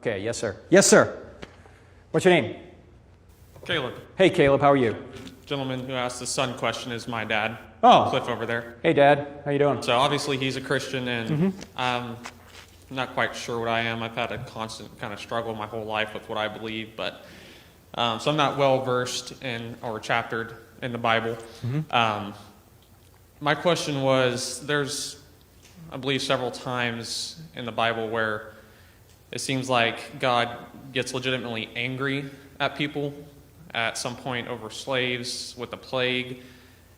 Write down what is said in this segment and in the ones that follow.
Okay, yes, sir. Yes, sir. What's your name? Caleb. Hey, Caleb, how are you? Gentleman who asked the son question is my dad. Oh. Cliff over there. Hey, Dad. How you doing? So obviously he's a Christian, and I'm not quite sure what I am. I've had a constant kind of struggle my whole life with what I believe, but so I'm not well versed in or chaptered in the Bible. My question was, there's, I believe, several times in the Bible where it seems like God gets legitimately angry at people at some point over slaves with the plague,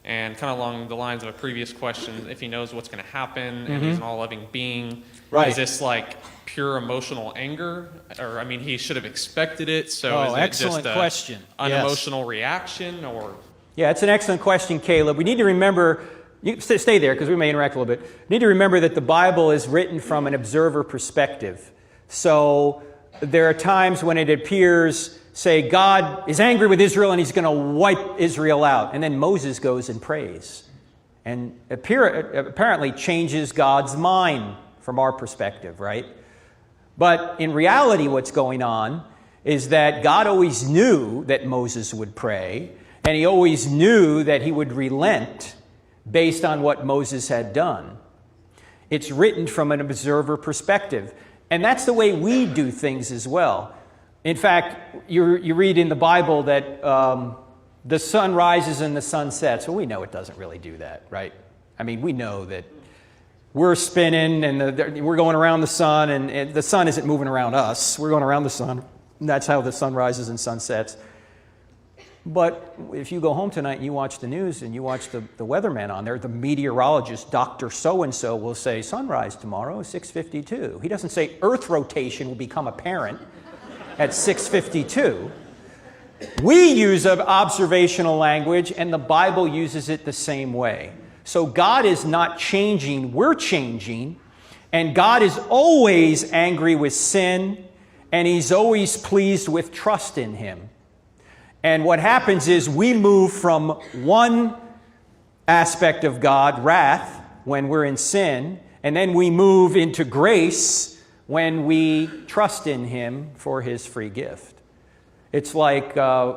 and kind of along the lines of a previous question, if he knows what's going to happen and he's an all-loving being, is this like pure emotional anger? Or, I mean, he should have expected it, so is it excellent just question. unemotional reaction? Or Yeah, it's an excellent question, Caleb. We need to remember, you stay there because we may interact a little bit. We need to remember that the Bible is written from an observer perspective. So there are times when it appears, say, God is angry with Israel and he's going to wipe Israel out. And then Moses goes and prays and apparently changes God's mind from our perspective, right? But in reality, what's going on is that God always knew that Moses would pray, and he always knew that he would relent based on what Moses had done. It's written from an observer perspective. And that's the way we do things as well. In fact, you read in the Bible that the sun rises and the sun sets. Well, we know it doesn't really do that, right? I mean, we know that we're spinning and we're going around the sun, and the sun isn't moving around us. We're going around the sun. And that's how the sun rises and sun sets. But if you go home tonight and you watch the news and you watch the weatherman on there, the meteorologist, Dr. So-and-so, will say sunrise tomorrow, 6:52. He doesn't say Earth rotation will become apparent at 6:52. We use observational language, and the Bible uses it the same way. So God is not changing, we're changing, and God is always angry with sin, and he's always pleased with trust in him. And what happens is we move from one aspect of God, wrath, when we're in sin, and then we move into grace when we trust in him for his free gift. It's like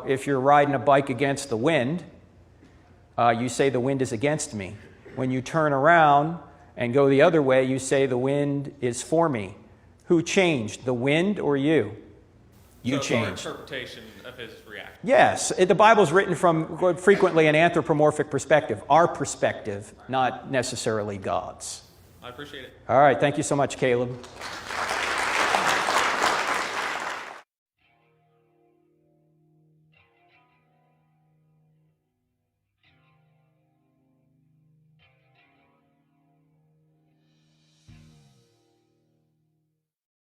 if you're riding a bike against the wind, you say the wind is against me. When you turn around and go the other way, you say the wind is for me. Who changed, the wind or you? You changed. Our interpretation of his reaction. Yes, the Bible is written from frequently an anthropomorphic perspective, our perspective, not necessarily God's. I appreciate it. All right, thank you so much, Caleb.